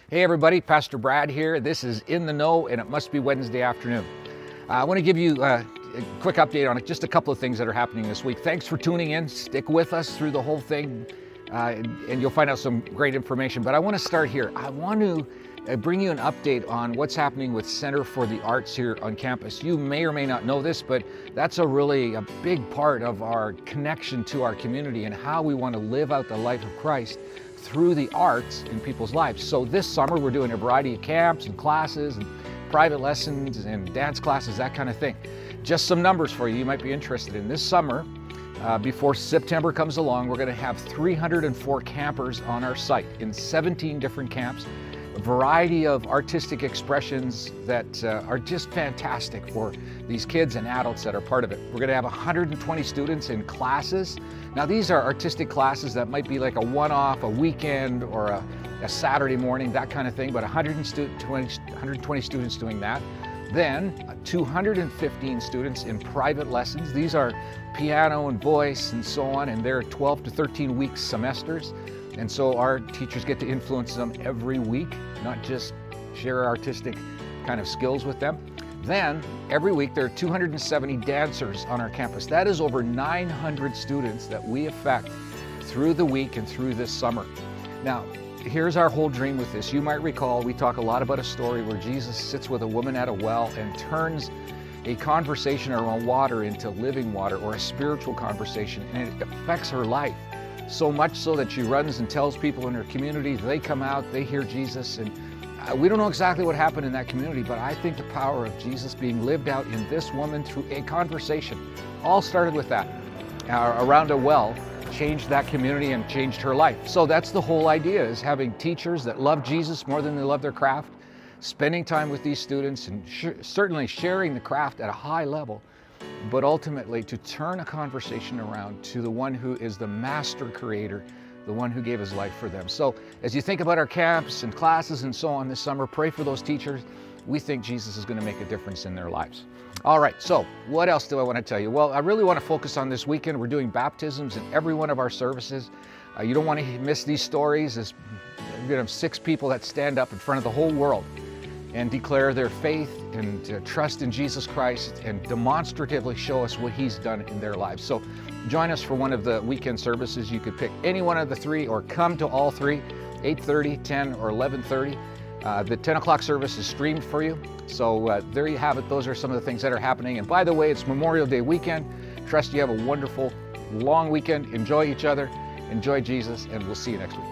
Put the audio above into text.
Hey everybody, Pastor Brad here. This is In the Know, and it must be Wednesday afternoon. I want to give you a quick update on just a couple of things that are happening this week. Thanks for tuning in. Stick with us through the whole thing, and you'll find out some great information. But I want to start here. I want to bring you an update on what's happening with Center for the Arts here on campus. You may or may not know this, but that's a big part of our connection to our community and how we want to live out the life of Christ through the arts in people's lives. So this summer we're doing a variety of camps and classes and private lessons and dance classes, that kind of thing. Just some numbers for you might be interested in. This summer, before September comes along, we're going to have 304 campers on our site in 17 different camps. A variety of artistic expressions that are just fantastic for these kids and adults that are part of it. We're going to have 120 students in classes. Now these are artistic classes that might be like a one-off, a weekend, or a Saturday morning, that kind of thing, but 120 students doing that. Then 215 students in private lessons. These are piano and voice and so on, and they're 12 to 13 week semesters. And so our teachers get to influence them every week, not just share artistic kind of skills with them. Then every week there are 270 dancers on our campus. That is over 900 students that we affect through the week and through this summer. Now, here's our whole dream with this. You might recall we talk a lot about a story where Jesus sits with a woman at a well and turns a conversation around water into living water, or a spiritual conversation, and it affects her life. So much so that she runs and tells people in her community. They come out, they hear Jesus, and we don't know exactly what happened in that community, but I think the power of Jesus being lived out in this woman through a conversation, all started with that, around a well, changed that community and changed her life. So that's the whole idea, is having teachers that love Jesus more than they love their craft, spending time with these students, and certainly sharing the craft at a high level, but ultimately to turn a conversation around to the one who is the master creator, the one who gave his life for them. So as you think about our camps and classes and so on this summer, pray for those teachers. We think Jesus is going to make a difference in their lives. All right, so what else do I want to tell you? Well, I really want to focus on this weekend. We're doing baptisms in every one of our services. You don't want to miss these stories. We're going to have 6 people that stand up in front of the whole world and declare their faith and trust in Jesus Christ and demonstratively show us what He's done in their lives. So join us for one of the weekend services. You could pick any one of the 3 or come to all 3, 8:30, 10, or 11:30. The 10 o'clock service is streamed for you. So there you have it. Those are some of the things that are happening. And by the way, it's Memorial Day weekend. Trust you have a wonderful, long weekend. Enjoy each other, enjoy Jesus, and we'll see you next week.